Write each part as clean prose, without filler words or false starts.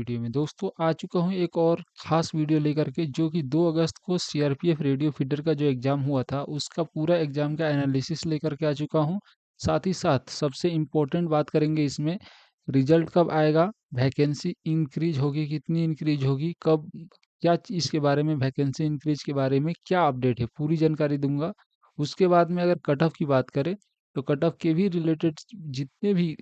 Video में। दोस्तों आ चुका हूँ एक और ख़ास वीडियो लेकर के, जो कि 2 अगस्त को सीआरपीएफ रेडियो फीडर का जो एग्ज़ाम हुआ था, उसका पूरा एग्ज़ाम का एनालिसिस लेकर के आ चुका हूँ। साथ ही साथ सबसे इम्पोर्टेंट बात करेंगे इसमें, रिज़ल्ट कब आएगा, वैकेंसी इंक्रीज़ होगी, कितनी इंक्रीज़ होगी, कब, क्या चीज़ के बारे में, वैकेंसी इंक्रीज़ के बारे में क्या अपडेट है, पूरी जानकारी दूँगा। उसके बाद में अगर कट ऑफ की बात करें, तो कट ऑफ के भी रिलेटेड जितने भी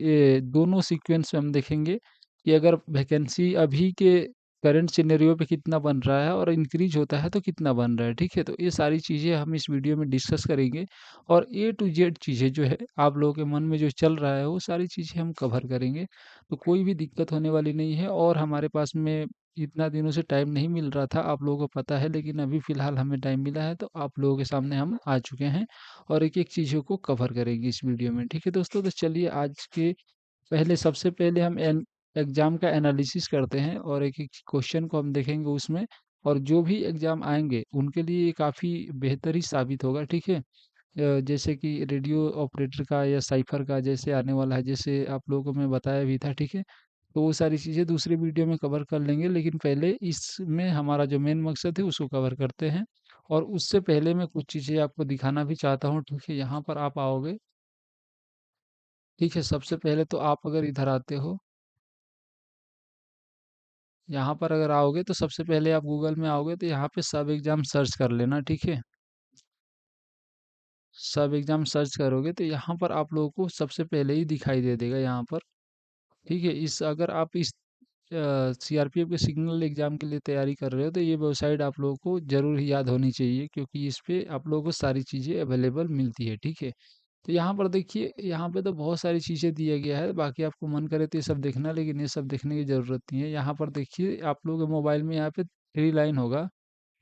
दोनों सीक्वेंस में हम देखेंगे कि अगर वैकेंसी अभी के करंट सिनेरियो पे कितना बन रहा है और इंक्रीज होता है तो कितना बन रहा है, ठीक है। तो ये सारी चीज़ें हम इस वीडियो में डिस्कस करेंगे और ए टू जेड चीज़ें जो है आप लोगों के मन में जो चल रहा है वो सारी चीज़ें हम कवर करेंगे। तो कोई भी दिक्कत होने वाली नहीं है और हमारे पास में इतना दिनों से टाइम नहीं मिल रहा था, आप लोगों को पता है, लेकिन अभी फ़िलहाल हमें टाइम मिला है तो आप लोगों के सामने हम आ चुके हैं और एक-एक चीज़ों को कवर करेंगे इस वीडियो में। ठीक है दोस्तों, तो चलिए आज के पहले सबसे पहले हम एग्ज़ाम का एनालिसिस करते हैं और एक-एक क्वेश्चन को हम देखेंगे उसमें, और जो भी एग्ज़ाम आएँगे उनके लिए ये काफ़ी बेहतर ही साबित होगा, ठीक है। जैसे कि रेडियो ऑपरेटर का या साइफ़र का जैसे आने वाला है, जैसे आप लोगों को मैं बताया भी था, ठीक है। तो वो सारी चीज़ें दूसरे वीडियो में कवर कर लेंगे, लेकिन पहले इसमें हमारा जो मेन मकसद है उसको कवर करते हैं। और उससे पहले मैं कुछ चीज़ें आपको दिखाना भी चाहता हूँ, ठीक है। यहाँ पर आप आओगे, ठीक है। सबसे पहले तो आप अगर इधर आते हो, यहाँ पर अगर आओगे तो सबसे पहले आप गूगल में आओगे तो यहाँ पे सब एग्ज़ाम सर्च कर लेना, ठीक है। सब एग्ज़ाम सर्च करोगे तो यहाँ पर आप लोगों को सबसे पहले ही दिखाई दे देगा यहाँ पर, ठीक है। इस अगर आप इस सीआरपीएफ के सिग्नल एग्ज़ाम के लिए तैयारी कर रहे हो तो ये वेबसाइट आप लोगों को ज़रूर ही याद होनी चाहिए, क्योंकि इस पे आप लोगों को सारी चीज़ें अवेलेबल मिलती है, ठीक है। तो यहाँ पर देखिए, यहाँ पे तो बहुत सारी चीज़ें दिया गया है, बाकी आपको मन करे तो ये सब देखना, लेकिन ये सब देखने की ज़रूरत नहीं है। यहाँ पर देखिए, आप लोगों के मोबाइल में यहाँ पे 3 लाइन होगा,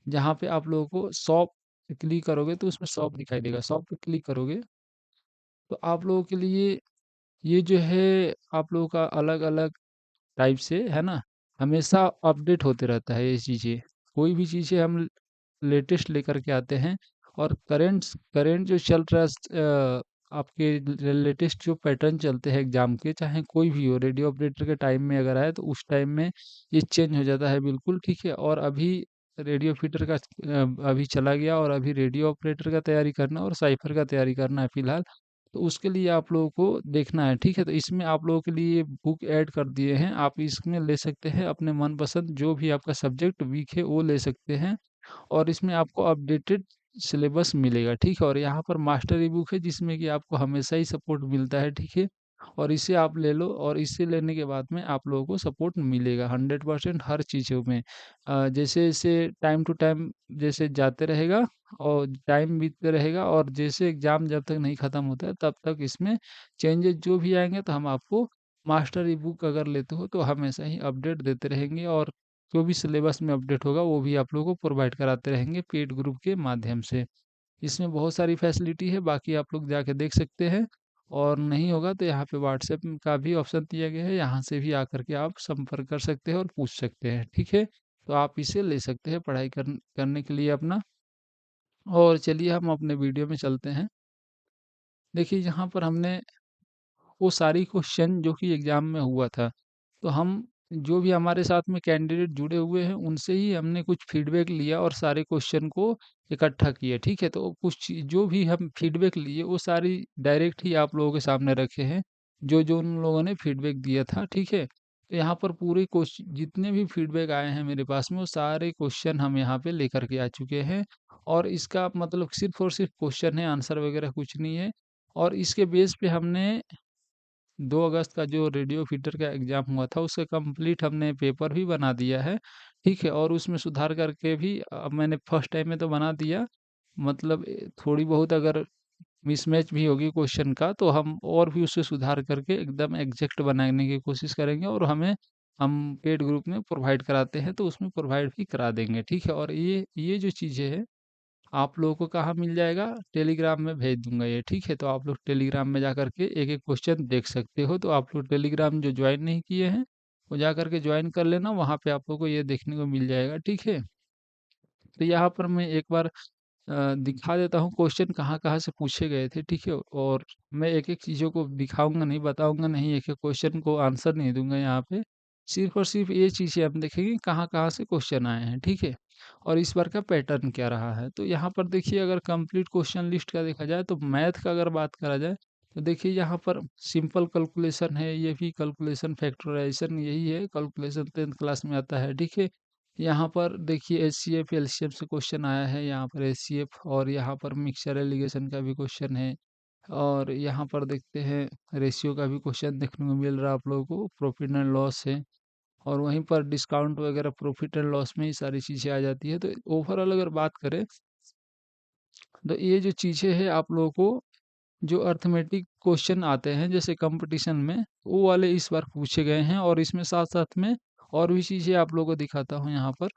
जहाँ पे आप लोगों को शॉप पे क्लिक करोगे तो उसमें शॉप दिखाई देगा। शॉप पे क्लिक करोगे तो आप लोगों के लिए ये जो है आप लोगों का अलग-अलग टाइप से, है ना, हमेशा अपडेट होते रहता है ये चीज़ें। कोई भी चीज़ें हम लेटेस्ट लेकर के आते हैं और करंट जो चल रहा है आपके लेटेस्ट जो पैटर्न चलते हैं एग्ज़ाम के, चाहे कोई भी हो, रेडियो ऑपरेटर के टाइम में अगर आए तो उस टाइम में ये चेंज हो जाता है बिल्कुल, ठीक है। और अभी रेडियो फीडर का अभी चला गया और अभी रेडियो ऑपरेटर का तैयारी करना और साइफ़र का तैयारी करना है फ़िलहाल। तो उसके लिए आप लोगों को देखना है, ठीक है। तो इसमें आप लोगों के लिए बुक ऐड कर दिए हैं, आप इसमें ले सकते हैं अपने मनपसंद जो भी आपका सब्जेक्ट वीक है वो ले सकते हैं। और इसमें आपको अपडेटेड सिलेबस मिलेगा, ठीक है। और यहाँ पर मास्टर ई बुक है जिसमें कि आपको हमेशा ही सपोर्ट मिलता है, ठीक है। और इसे आप ले लो और इसे लेने के बाद में आप लोगों को सपोर्ट मिलेगा 100% हर चीज़ों में। जैसे-जैसे टाइम टू टाइम जैसे जाते रहेगा और टाइम बीतते रहेगा, और जैसे एग्ज़ाम जब तक नहीं ख़त्म होता है तब तक इसमें चेंजेस जो भी आएँगे तो हम आपको मास्टर ई बुक अगर लेते हो तो हमेशा ही अपडेट देते रहेंगे, और जो भी सिलेबस में अपडेट होगा वो भी आप लोगों को प्रोवाइड कराते रहेंगे पेड ग्रुप के माध्यम से। इसमें बहुत सारी फैसिलिटी है, बाकी आप लोग जाके देख सकते हैं। और नहीं होगा तो यहाँ पे व्हाट्सएप का भी ऑप्शन दिया गया है, यहाँ से भी आकर के आप संपर्क कर सकते हैं और पूछ सकते हैं, ठीक है। तो आप इसे ले सकते हैं पढ़ाई करने के लिए अपना। और चलिए हम अपने वीडियो में चलते हैं। देखिए यहाँ पर हमने वो सारी क्वेश्चन जो कि एग्ज़ाम में हुआ था, तो हम जो भी हमारे साथ में कैंडिडेट जुड़े हुए हैं, उनसे ही हमने कुछ फीडबैक लिया और सारे क्वेश्चन को इकट्ठा किया, ठीक है? तो कुछ जो भी हम फीडबैक लिए, वो सारी डायरेक्ट ही आप लोगों के सामने रखे हैं, जो-जो उन लोगों ने फीडबैक दिया था, ठीक है? तो यहाँ पर पूरे जितने भी फीडबैक आए हैं मेरे पास में, वो सारे क्वेश्चन हम यहाँ पे लेकर के आ चुके हैं। और इसका मतलब सिर्फ़ और सिर्फ़ क्वेश्चन है, आंसर वगैरह कुछ नहीं है। और इसके बेस पे हमने 2 अगस्त का जो रेडियो फीडर का एग्ज़ाम हुआ था, उसका कंप्लीट हमने पेपर भी बना दिया है, ठीक है? और उसमें सुधार करके भी मैंने फर्स्ट टाइम में तो बना दिया, मतलब थोड़ी बहुत अगर मिसमैच भी होगी क्वेश्चन का, तो हम और भी उससे सुधार करके एकदम एग्ज़ैक्ट बनाने की कोशिश करेंगे, और हम पेड ग्रुप में प्रोवाइड कराते हैं, तो उसमें प्रोवाइड भी करा देंगे, ठीक है? और ये जो चीज़ें हैं आप लोगों को कहाँ मिल जाएगा? टेलीग्राम में भेज दूँगा ये, ठीक है? तो आप लोग टेलीग्राम में जाकर के एक-एक क्वेश्चन देख सकते हो। तो आप लोग टेलीग्राम जो जॉइन नहीं किए हैं, वो जाकर के जॉइन कर लेना, वहाँ पे आप लोगों को ये देखने को मिल जाएगा, ठीक है? तो यहाँ पर मैं एक बार दिखा देता हूँ क्वेश्चन कहाँ-कहाँ से पूछे गए थे, ठीक है? और मैं एक-एक चीज़ों को दिखाऊँगा नहीं, बताऊँगा नहीं, एक-एक क्वेश्चन को आंसर नहीं दूँगा यहाँ पे। सिर्फ़ और सिर्फ़ ये चीज़ें हम देखेंगे कहाँ-कहाँ से क्वेश्चन आए हैं, ठीक है? और इस बार का पैटर्न क्या रहा है। तो यहाँ पर देखिए अगर कंप्लीट क्वेश्चन लिस्ट का देखा जाए तो मैथ का अगर बात करा जाए तो देखिए यहाँ पर सिंपल कैलकुलेशन है, ये भी कैलकुलेशन फैक्टराइज़ेशन यही है, कैलकुलेशन 10th क्लास में आता है, ठीक है? यहाँ पर देखिए एचसीएफ, एलसीएम से क्वेश्चन आया है, यहाँ पर एचसीएफ और यहाँ पर मिक्सचर एलिगेशन का भी क्वेश्चन है। और यहाँ पर देखते हैं रेशियो का भी क्वेश्चन देखने को मिल रहा है आप लोगों को, प्रॉफिट एंड लॉस है और वहीं पर डिस्काउंट वगैरह प्रॉफिट एंड लॉस में ही सारी चीज़ें आ जाती है। तो ओवरऑल अगर बात करें तो ये जो चीज़ें हैं आप लोगों को जो अर्थमेटिक क्वेश्चन आते हैं जैसे कंपटीशन में, वो वाले इस बार पूछे गए हैं और इसमें साथ-साथ में और भी चीज़ें आप लोगों को दिखाता हूँ यहाँ पर।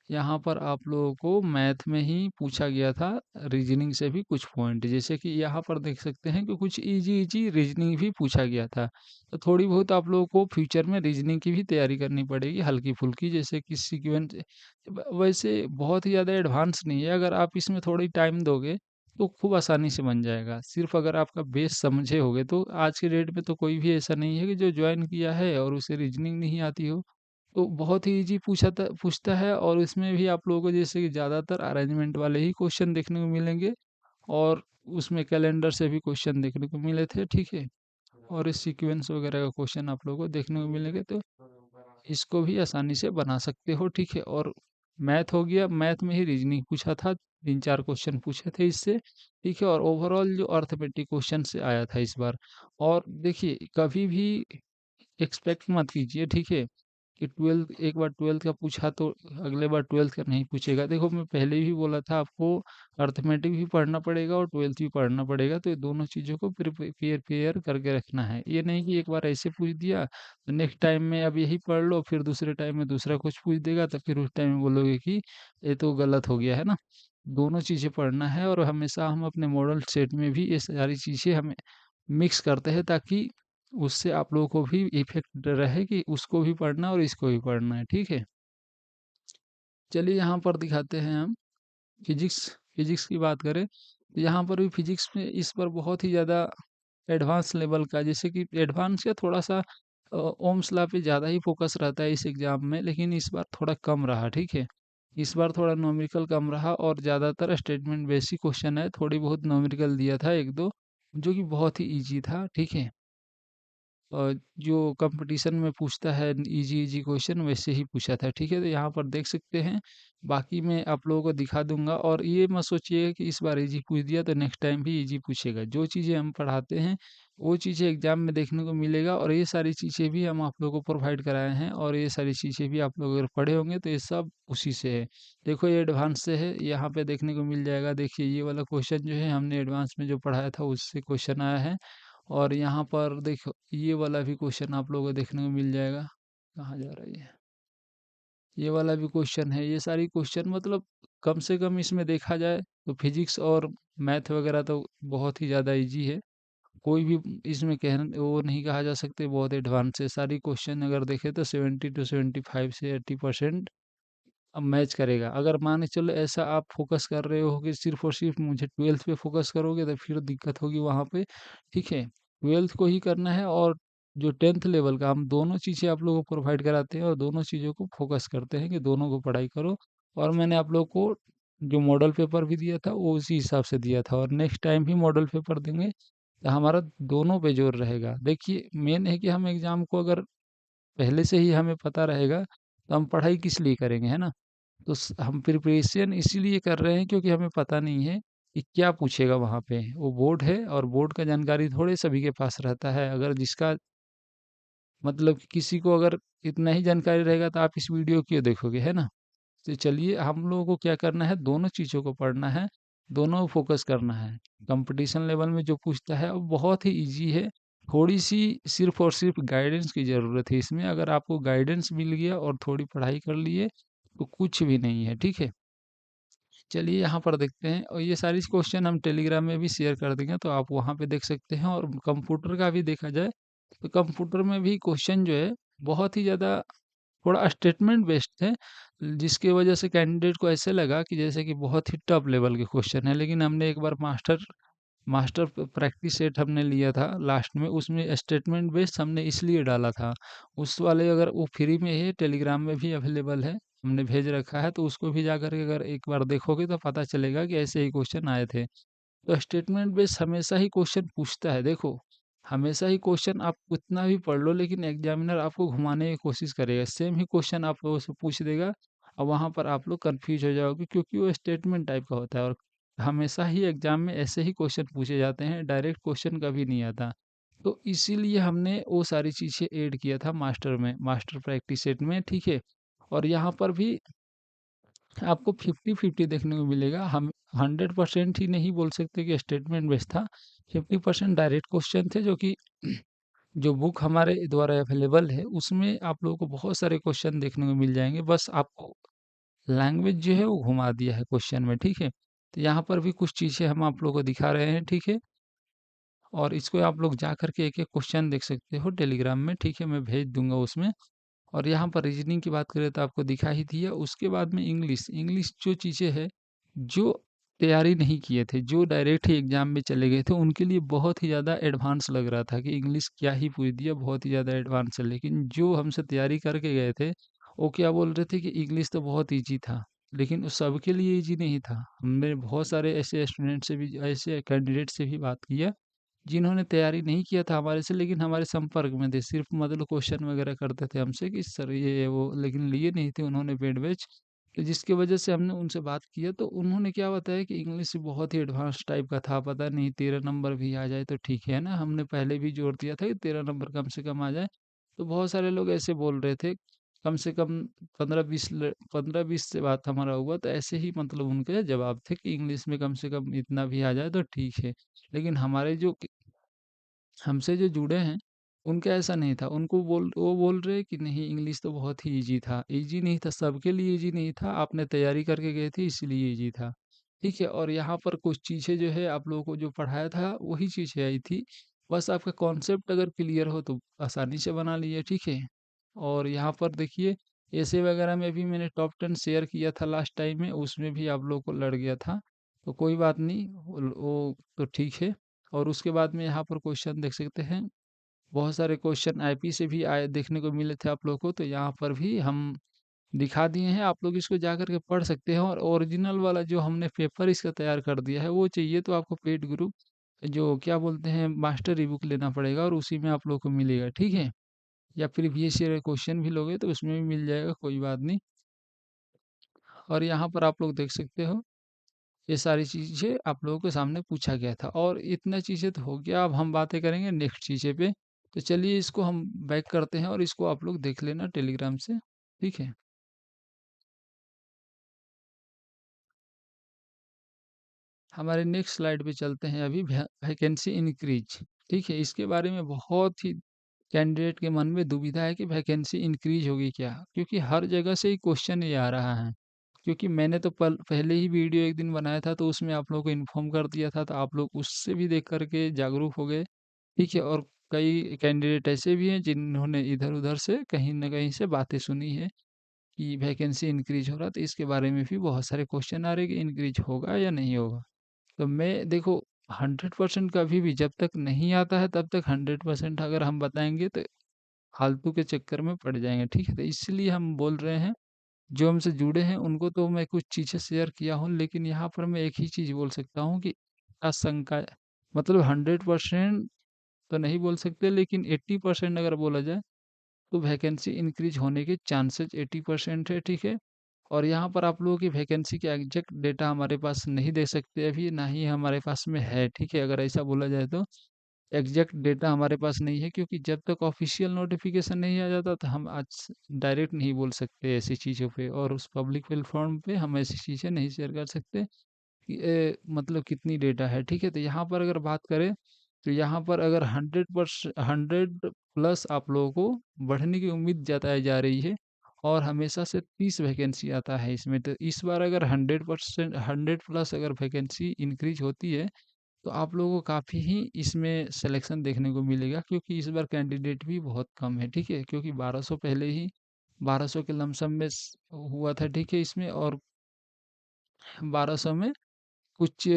यहाँ पर आप लोगों को मैथ में ही पूछा गया था रीजनिंग से भी कुछ पॉइंट, जैसे कि यहाँ पर देख सकते हैं कि कुछ इजी इजी रीजनिंग भी पूछा गया था। तो थोड़ी बहुत आप लोगों को फ्यूचर में रीजनिंग की भी तैयारी करनी पड़ेगी हल्की फुल्की, जैसे कि सीक्वेंस वैसे बहुत ही ज़्यादा एडवांस नहीं है, अगर आप इसमें थोड़ी टाइम दोगे तो खूब आसानी से बन जाएगा। सिर्फ अगर आपका बेस समझे होगे तो आज के डेट में तो कोई भी ऐसा नहीं है कि जो ज्वाइन किया है और उसे रीजनिंग नहीं आती हो। तो बहुत ही ईज़ी पूछता है और इसमें भी आप लोगों को जैसे कि ज़्यादातर अरेंजमेंट वाले ही क्वेश्चन देखने को मिलेंगे और उसमें कैलेंडर से भी क्वेश्चन देखने को मिले थे, ठीक है? और इस सीक्वेंस वगैरह का क्वेश्चन आप लोगों को देखने को मिलेंगे तो इसको भी आसानी से बना सकते हो, ठीक है? और मैथ हो गया, मैथ में ही रीजनिंग पूछा था, 3-4 क्वेश्चन पूछे थे इससे, ठीक है? और ओवरऑल जो अर्थमेटिक क्वेश्चन से आया था इस बार। और देखिए कभी भी एक्सपेक्ट मत कीजिए, ठीक है? कि 12th एक बार 12th का पूछा तो अगले बार 12th का नहीं पूछेगा। देखो मैं पहले भी बोला था आपको अर्थमेटिक भी पढ़ना पड़ेगा और 12th भी पढ़ना पड़ेगा, तो ये दोनों चीज़ों को प्रिपेयर करके रखना है। ये नहीं कि एक बार ऐसे पूछ दिया, तो नेक्स्ट टाइम में अब यही पढ़ लो, फिर दूसरे टाइम में दूसरा कुछ पूछ देगा, तो फिर उस टाइम में बोलोगे कि ये तो गलत हो गया, है ना? दोनों चीज़ें पढ़ना है और हमेशा हम अपने मॉडल सेट में भी ये सारी चीज़ें हमें मिक्स करते हैं ताकि उससे आप लोगों को भी इफ़ेक्ट रहे कि उसको भी पढ़ना है और इसको भी पढ़ना है, ठीक है? चलिए यहाँ पर दिखाते हैं हम फिज़िक्स फिज़िक्स की बात करें, तो यहाँ पर भी फिज़िक्स में इस बार बहुत ही ज़्यादा एडवांस लेवल का, जैसे कि एडवांस या थोड़ा-सा ओम्स लॉ पे ज़्यादा ही फ़ोकस रहता है इस एग्ज़ाम में, लेकिन इस बार थोड़ा कम रहा, ठीक है? इस बार थोड़ा न्यूमेरिकल कम रहा और ज़्यादातर स्टेटमेंट बेस ही क्वेश्चन है, थोड़ी बहुत न्यूमेरिकल दिया था 1-2 जो कि बहुत ही ईज़ी था, ठीक है? जो कंपटीशन में पूछता है इजी इजी क्वेश्चन वैसे ही पूछा था, ठीक है? तो यहाँ पर देख सकते हैं, बाकी मैं आप लोगों को दिखा दूंगा और ये मत सोचिए कि इस बार इजी पूछ दिया तो नेक्स्ट टाइम भी इजी पूछेगा। जो चीज़ें हम पढ़ाते हैं वो चीज़ें एग्जाम में देखने को मिलेगा और ये सारी चीज़ें भी हम आप लोगों को प्रोवाइड कराए हैं और ये सारी चीज़ें भी आप लोग अगर पढ़े होंगे तो ये सब उसी से है। देखो ये एडवांस से है, यहाँ पे देखने को मिल जाएगा। देखिए ये वाला क्वेश्चन जो है हमने एडवांस में जो पढ़ाया था उससे क्वेश्चन आया है और यहाँ पर देखो ये वाला भी क्वेश्चन आप लोगों को देखने को मिल जाएगा। कहाँ जा रही है? ये वाला भी क्वेश्चन है। ये सारी क्वेश्चन मतलब कम से कम इसमें देखा जाए तो फिजिक्स और मैथ वगैरह तो बहुत ही ज़्यादा इजी है। कोई भी इसमें वो नहीं कहा जा सकते बहुत एडवांस है। सारी क्वेश्चन अगर देखें तो 70 टू 75 से 80% अब मैच करेगा। अगर मान के चलो ऐसा आप फ़ोकस कर रहे हो कि सिर्फ़ और सिर्फ़ मुझे 12th पे फ़ोकस करोगे तो फिर दिक्कत होगी वहाँ पे, ठीक है? 12th को ही करना है और जो 10th लेवल का हम दोनों चीज़ें आप लोगों को प्रोवाइड कराते हैं और दोनों चीज़ों को फ़ोकस करते हैं कि दोनों को पढ़ाई करो और मैंने आप लोग को जो मॉडल पेपर भी दिया था वो उसी हिसाब से दिया था और नेक्स्ट टाइम भी मॉडल पेपर देंगे तो हमारा दोनों पे ज़ोर रहेगा। देखिए मेन है कि हम एग्ज़ाम को अगर पहले से ही हमें पता रहेगा तो हम पढ़ाई किस लिए करेंगे, है ना? तो हम प्रिपरेशन इसीलिए कर रहे हैं क्योंकि हमें पता नहीं है कि क्या पूछेगा वहाँ पे। वो बोर्ड है और बोर्ड का जानकारी थोड़े सभी के पास रहता है। अगर जिसका मतलब कि किसी को अगर इतना ही जानकारी रहेगा तो आप इस वीडियो क्यों देखोगे, है ना? तो चलिए हम लोगों को क्या करना है, दोनों चीज़ों को पढ़ना है, दोनों फोकस करना है। कंपटीशन लेवल में जो पूछता है वो बहुत ही ईज़ी है। थोड़ी-सी सिर्फ़ और सिर्फ़ गाइडेंस की ज़रूरत है इसमें। अगर आपको गाइडेंस मिल गया और थोड़ी पढ़ाई कर लिए तो कुछ भी नहीं है, ठीक है? चलिए यहाँ पर देखते हैं और ये सारी क्वेश्चन हम टेलीग्राम में भी शेयर कर देंगे तो आप वहाँ पे देख सकते हैं और कंप्यूटर का भी देखा जाए तो कंप्यूटर में भी क्वेश्चन जो है बहुत ही ज़्यादा थोड़ा स्टेटमेंट बेस्ड है जिसकी वजह से कैंडिडेट को ऐसे लगा कि जैसे कि बहुत ही टफ लेवल के क्वेश्चन है, लेकिन हमने एक बार मास्टर मास्टर प्रैक्टिस सेट हमने लिया था लास्ट में, उसमें स्टेटमेंट बेस्ड हमने इसलिए डाला था। उस वाले अगर वो फ्री में है, टेलीग्राम में भी अवेलेबल है, हमने भेज रखा है, तो उसको भी जा करके अगर एक बार देखोगे तो पता चलेगा कि ऐसे ही क्वेश्चन आए थे। तो स्टेटमेंट बेस्ड हमेशा ही क्वेश्चन पूछता है, देखो हमेशा ही क्वेश्चन आप कितना भी पढ़ लो लेकिन एग्जामिनर आपको घुमाने की कोशिश करेगा, सेम ही क्वेश्चन आप लोगों से पूछ देगा और वहाँ पर आप लोग कंफ्यूज हो जाओगे क्योंकि वो स्टेटमेंट टाइप का होता है। और हमेशा ही एग्जाम में ऐसे ही क्वेश्चन पूछे जाते हैं, डायरेक्ट क्वेश्चन कभी नहीं आता। तो इसीलिए हमने वो सारी चीज़ें ऐड किया था मास्टर में, मास्टर प्रैक्टिस सेट में, ठीक है। और यहाँ पर भी आपको 50-50 देखने को मिलेगा। हम 100% ही नहीं बोल सकते कि स्टेटमेंट बेस्ड था। 50% डायरेक्ट क्वेश्चन थे जो कि जो बुक हमारे द्वारा अवेलेबल है उसमें आप लोगों को बहुत सारे क्वेश्चन देखने को मिल जाएँगे। बस आपको लैंग्वेज जो है वो घुमा दिया है क्वेश्चन में, ठीक है। तो यहाँ पर भी कुछ चीज़ें हम आप लोगों को दिखा रहे हैं, ठीक है। और इसको आप लोग जा कर के एक-एक क्वेश्चन देख सकते हो टेलीग्राम में, ठीक है, मैं भेज दूँगा उसमें। और यहाँ पर रीजनिंग की बात करें तो आपको दिखा ही दिया। उसके बाद में इंग्लिश, इंग्लिश जो चीज़ें हैं, जो तैयारी नहीं किए थे, जो डायरेक्ट ही एग्ज़ाम में चले गए थे, उनके लिए बहुत ही ज़्यादा एडवांस लग रहा था कि इंग्लिश क्या ही पूछ दिया, बहुत ही ज़्यादा एडवांस है। लेकिन जो हमसे तैयारी करके गए थे, वो क्या बोल रहे थे कि इंग्लिश तो बहुत ईज़ी था, लेकिन वो सबके लिए ईज़ी नहीं था। हमने बहुत सारे ऐसे स्टूडेंट से भी, ऐसे कैंडिडेट से भी बात किया जिन्होंने तैयारी नहीं किया था हमारे से लेकिन हमारे संपर्क में थे, सिर्फ़ मतलब क्वेश्चन वगैरह करते थे हमसे कि सर ये वो, लेकिन लिए नहीं थे उन्होंने पेड बैच। तो जिसकी वजह से हमने उनसे बात किया तो उन्होंने क्या बताया कि इंग्लिश बहुत ही एडवांस टाइप का था, पता नहीं 13 नंबर भी आ जाए तो ठीक है ना, हमने पहले भी जोर दिया था कि 13 नंबर कम से कम आ जाए। तो बहुत सारे लोग ऐसे बोल रहे थे, कम से कम 15-20 से बात हमारा हुआ तो ऐसे ही मतलब उनके जवाब थे कि इंग्लिश में कम से कम इतना भी आ जाए तो ठीक है। लेकिन हमारे जो हमसे जो जुड़े हैं, उनका ऐसा नहीं था। वो बोल रहे कि नहीं इंग्लिश तो बहुत ही ईज़ी था। ईज़ी नहीं था, सबके लिए ईज़ी नहीं था, आपने तैयारी करके गए थे इसीलिए ईज़ी था। ठीक है? और यहाँ पर कुछ चीज़ें जो है आप लोगों को जो पढ़ाया था वही चीज़ें आई थी। बस आपका कॉन्सेप्ट अगर क्लियर हो तो आसानी से बना लिए, ठीक है? और यहाँ पर देखिए ऐसे वगैरह में भी मैंने टॉप 10 शेयर किया था लास्ट टाइम में, उसमें भी आप लोगों को लड़ गया था। तो कोई बात नहीं, वो तो ठीक है। और उसके बाद में यहाँ पर क्वेश्चन देख सकते हैं, बहुत सारे क्वेश्चन आईपी से भी आए देखने को मिले थे आप लोगों को, तो यहाँ पर भी हम दिखा दिए हैं, आप लोग इसको जा कर के पढ़ सकते हैं। और ओरिजिनल वाला जो हमने पेपर इसका तैयार कर दिया है, वो चाहिए तो आपको पेड ग्रुप जो क्या बोलते हैं मास्टर ई बुक लेना पड़ेगा और उसी में आप लोगों को मिलेगा, ठीक है? या फिर वीएस ईयर क्वेश्चन भी लोगे तो उसमें भी मिल जाएगा, कोई बात नहीं। और यहाँ पर आप लोग देख सकते हो ये सारी चीज़ें आप लोगों के सामने पूछा गया था और इतना चीज़ें तो हो गया। अब हम बातें करेंगे नेक्स्ट चीज़ें पे। तो चलिए इसको हम बैक करते हैं और इसको आप लोग देख लेना टेलीग्राम से, ठीक है। हमारे नेक्स्ट स्लाइड पे चलते हैं अभी, वैकेंसी इंक्रीज, ठीक है। इसके बारे में बहुत ही कैंडिडेट के मन में दुविधा है कि वैकेंसी इंक्रीज होगी क्या, क्योंकि हर जगह से ही क्वेश्चन ये आ रहा है। क्योंकि मैंने तो पहले ही वीडियो एक दिन बनाया था तो उसमें आप लोगों को इन्फॉर्म कर दिया था, तो आप लोग उससे भी देख करके जागरूक हो गए, ठीक है। और कई कैंडिडेट ऐसे भी हैं जिन्होंने इधर-उधर से कहीं न कहीं से बातें सुनी है कि वैकेंसी इंक्रीज हो रहा है, तो इसके बारे में भी बहुत सारे क्वेश्चन आ रहे हैं कि इंक्रीज होगा या नहीं होगा। तो मैं देखो 100% कभी भी जब तक नहीं आता है तब तक 100% अगर हम बताएँगे तो फालतू के चक्कर में पड़ जाएँगे, ठीक है? तो इसलिए हम बोल रहे हैं, जो हमसे जुड़े हैं उनको तो मैं कुछ चीज़ें शेयर किया हूँ, लेकिन यहाँ पर मैं एक ही चीज़ बोल सकता हूँ कि आशंका मतलब 100% तो नहीं बोल सकते, लेकिन 80% अगर बोला जाए तो वैकेंसी इंक्रीज होने के चांसेस 80% है, ठीक है। और यहाँ पर आप लोगों की वैकेंसी का एग्जैक्ट डेटा हमारे पास नहीं दे सकते अभी, ना ही हमारे पास में है, ठीक है। अगर ऐसा बोला जाए तो एग्जैक्ट डेटा हमारे पास नहीं है, क्योंकि जब तक ऑफिशियल नोटिफिकेशन नहीं आ जाता तो हम आज डायरेक्ट नहीं बोल सकते ऐसी चीज़ों पे, और उस पब्लिक प्लेटफॉर्म पे हम ऐसी चीज़ें नहीं शेयर कर सकते कि मतलब कितनी डेटा है, ठीक है। तो यहाँ पर अगर बात करें तो यहाँ पर अगर 100 प्लस आप लोगों को बढ़ने की उम्मीद जताई जा रही है, और हमेशा से 30 वैकेंसी आता है इसमें, तो इस बार अगर 100% 100 प्लस अगर वैकेंसी इंक्रीज होती है तो आप लोगों को काफ़ी ही इसमें सिलेक्शन देखने को मिलेगा, क्योंकि इस बार कैंडिडेट भी बहुत कम है, ठीक है। क्योंकि 1200 पहले ही 1200 के लमसम में हुआ था, ठीक है इसमें। और 1200 में कुछ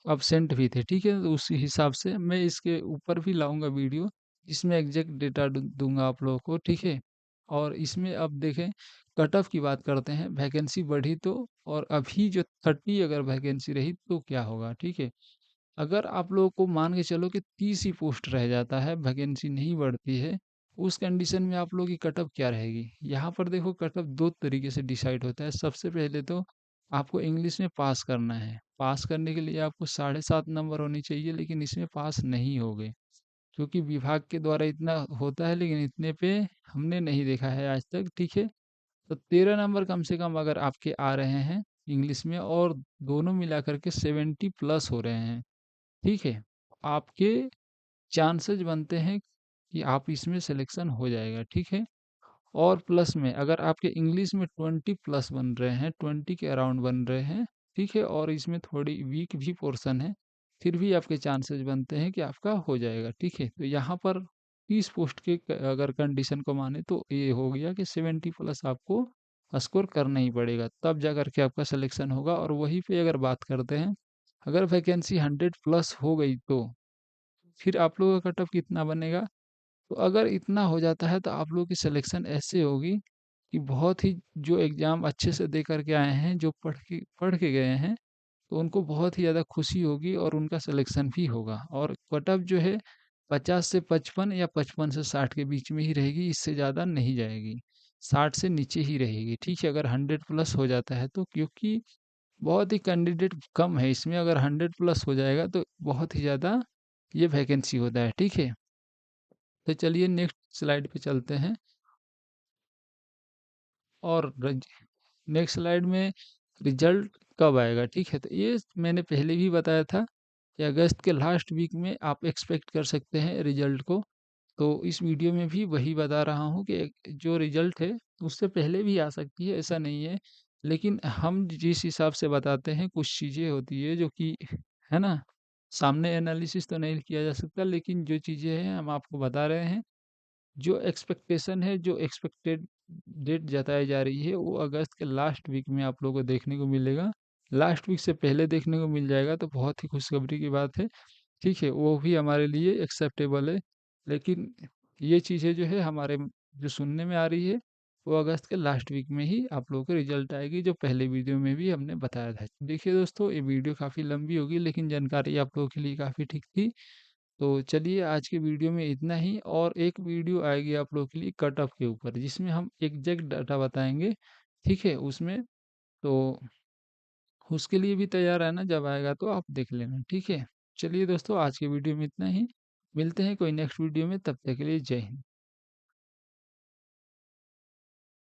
अब्सेंट भी थे, ठीक है? तो उस हिसाब से मैं इसके ऊपर भी लाऊँगा वीडियो, जिसमें एग्ज़ैक्ट डेटा दूँगा आप लोगों को, ठीक है? और इसमें अब देखें, कट ऑफ की बात करते हैं, वैकेंसी बढ़ी तो, और अभी जो 30 अगर वैकेंसी रही तो क्या होगा, ठीक है? अगर आप लोगों को मान के चलो कि 30 ही पोस्ट रह जाता है, वैकेंसी नहीं बढ़ती है, उस कंडीशन में आप लोगों की कट ऑफ क्या रहेगी? यहाँ पर देखो, कट ऑफ 2 तरीके से डिसाइड होता है। सबसे पहले तो आपको इंग्लिश में पास करना है। पास करने के लिए आपको 7.5 नंबर होनी चाहिए, लेकिन इसमें पास नहीं होगे, क्योंकि विभाग के द्वारा इतना होता है, लेकिन इतने पे हमने नहीं देखा है आज तक, ठीक है? तो 13 नंबर कम से कम अगर आपके आ रहे हैं इंग्लिश में, और दोनों मिलाकर के 70 प्लस हो रहे हैं, ठीक है? आपके चांसेस बनते हैं कि आप इसमें सिलेक्शन हो जाएगा, ठीक है? और प्लस में अगर आपके इंग्लिश में 20 प्लस बन रहे हैं, 20 के अराउंड बन रहे हैं, ठीक है? और इसमें थोड़ी वीक भी पोर्शन है, फिर भी आपके चांसेस बनते हैं कि आपका हो जाएगा, ठीक है? तो यहाँ पर 30 पोस्ट के अगर कंडीशन को माने तो ये हो गया कि 70 प्लस आपको स्कोर करना ही पड़ेगा, तब जा कर के आपका सिलेक्शन होगा। और वहीं पे अगर बात करते हैं, अगर वैकेंसी 100 प्लस हो गई तो फिर आप लोगों का कट ऑफ कितना बनेगा? तो अगर इतना हो जाता है तो आप लोगों की सिलेक्शन ऐसे होगी कि बहुत ही, जो एग्ज़ाम अच्छे से दे कर के आए हैं, जो पढ़ के गए हैं, तो उनको बहुत ही ज़्यादा खुशी होगी और उनका सिलेक्शन भी होगा। और कट ऑफ जो है 50 से 55 या 55 से 60 के बीच में ही रहेगी, इससे ज़्यादा नहीं जाएगी। 60 से नीचे ही रहेगी, ठीक है? अगर 100 प्लस हो जाता है तो, क्योंकि बहुत ही कैंडिडेट कम है इसमें, अगर 100 प्लस हो जाएगा तो बहुत ही ज़्यादा ये वैकेंसी होता है, ठीक है? तो चलिए नेक्स्ट स्लाइड पे चलते हैं। और नेक्स्ट स्लाइड में रिजल्ट कब आएगा, ठीक है? तो ये मैंने पहले भी बताया था कि अगस्त के लास्ट वीक में आप एक्सपेक्ट कर सकते हैं रिजल्ट को। तो इस वीडियो में भी वही बता रहा हूँ कि जो रिजल्ट है उससे पहले भी आ सकती है, ऐसा नहीं है। लेकिन हम जिस हिसाब से बताते हैं, कुछ चीज़ें होती है जो कि, है ना, सामने एनालिसिस तो नहीं किया जा सकता, लेकिन जो चीज़ें हैं हम आपको बता रहे हैं। जो एक्सपेक्टेशन है, जो एक्सपेक्टेड डेट जताई जा रही है, वो अगस्त के लास्ट वीक में आप लोगों को देखने को मिलेगा। लास्ट वीक से पहले देखने को मिल जाएगा तो बहुत ही खुशखबरी की बात है, ठीक है? वो भी हमारे लिए एक्सेप्टेबल है। लेकिन ये चीज़ें जो है हमारे जो सुनने में आ रही है, वो अगस्त के लास्ट वीक में ही आप लोगों को रिजल्ट आएगी, जो पहले वीडियो में भी हमने बताया था। देखिए दोस्तों, ये वीडियो काफ़ी लंबी होगी, लेकिन जानकारी आप लोगों के लिए काफ़ी ठीक थी। तो चलिए आज के वीडियो में इतना ही, और एक वीडियो आएगी आप लोगों के लिए कट ऑफ के ऊपर, जिसमें हम एग्जैक्ट डाटा बताएंगे, ठीक है? उसमें तो उसके लिए भी तैयार रहना, जब आएगा तो आप देख लेना, ठीक है? चलिए दोस्तों, आज के वीडियो में इतना ही। मिलते हैं कोई नेक्स्ट वीडियो में, तब तक के लिए जय हिंद।